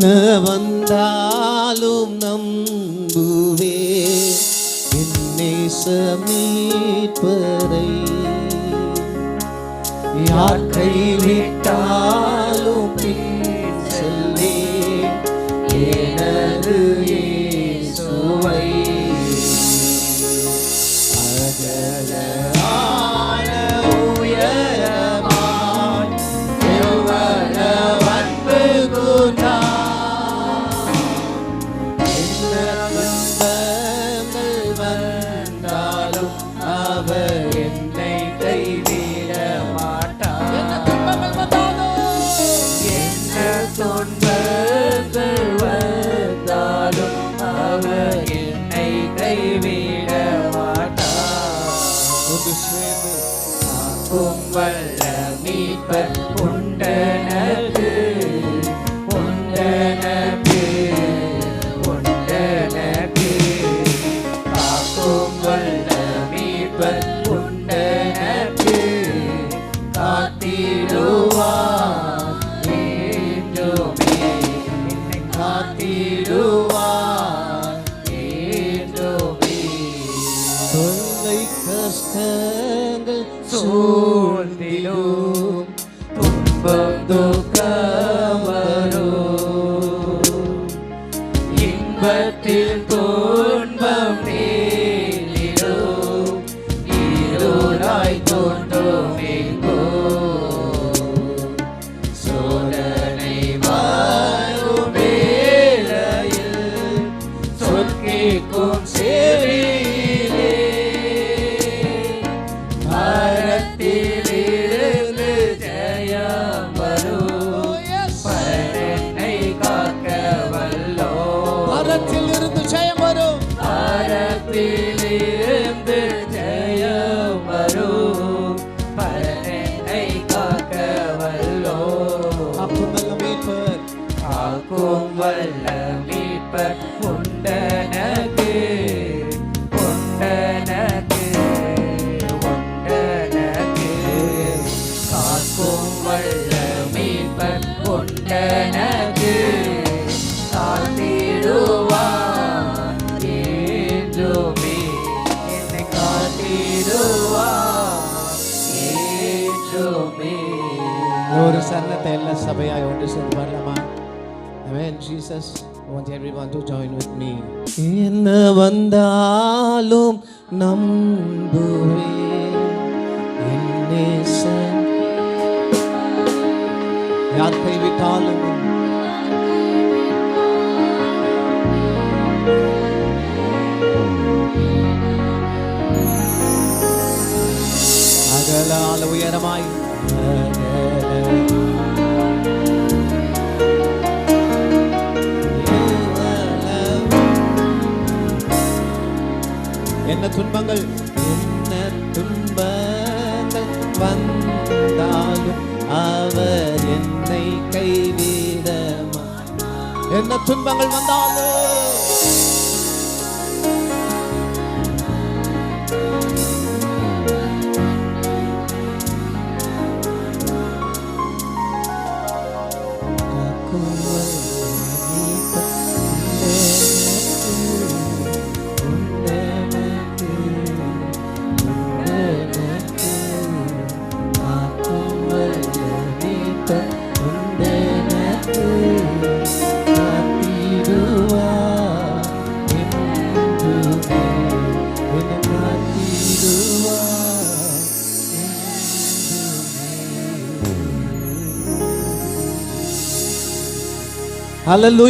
என்ன வந்தாலும் நம்புவே என் நேசமீட்பரை. யார் கைவிட்டாலும் பின் செல்லே எனது இயேசுவை. அகலமான உயரமாய் எவ்வளவு அன்பு கூர்ந்தார். என்ன துன்பங்கள் வந்தாலும் அவர் என்னை கைவிட மாட்டார். என்ன துன்பங்கள் வந்தாலும் அவர் என்னை கைவிட மாட்டார். காக்கும் வல்ல மீட்பர் உண்டனக்கு, உண்டனக்கு, உண்டனக்கு. காக்கும் வல்ல மீட்பர் உண்டனக்கு, காத்திடுவார் என்றுமே, என்னை காத்திடுவார் என்றுமே. தொல்லை கஷ்டங்கள் சூழ்ந்திடும், துன்பம் துக்கம் வரும், இன்பத்தில் துன்பம் நேரிடும், இருளாய் தோன்றும் எங்கோ. சோதனை வரும் வேளையில் சொற்கேட்கும் செவியிலே, பாரத்திலிருந்து ஜெயம் வரும், பரனை காக்க வல்லோ. பாரத்திலிருந்து ஜெயம் வரும், பாரத்திலிருந்து ஜெயம் வரும், பரனை காக்க வல்லோ. காக்கும் வல்ல மீட்பர், காக்கும் வல்ல மீட்பர் உண்டனக்கு, உண்டனக்கு, உண்டனக்கு. காக்கும் வல்ல மீட்பர் உண்டனக்கு, காத்திடுவார் என்றுமே, என்னை காத்திடுவார் என்றுமே. ஒரு சரணத்தை எல்லா சபையாய் ஒன்று சேர்ந்து வரலாமா? Amen. Jesus, I want everyone to join with me. என்ன வந்தாலும் நம்புவே என் நேசன். யார் கைவிட்டாலும் அகலால உயரமாய் என்ன துன்பங்கள், என்ன துன்பங்கள் வந்தாலும் அவர் என்னை கைவிட மாட்டார். என்ன துன்பங்கள் வந்தாலும் Hallelujah.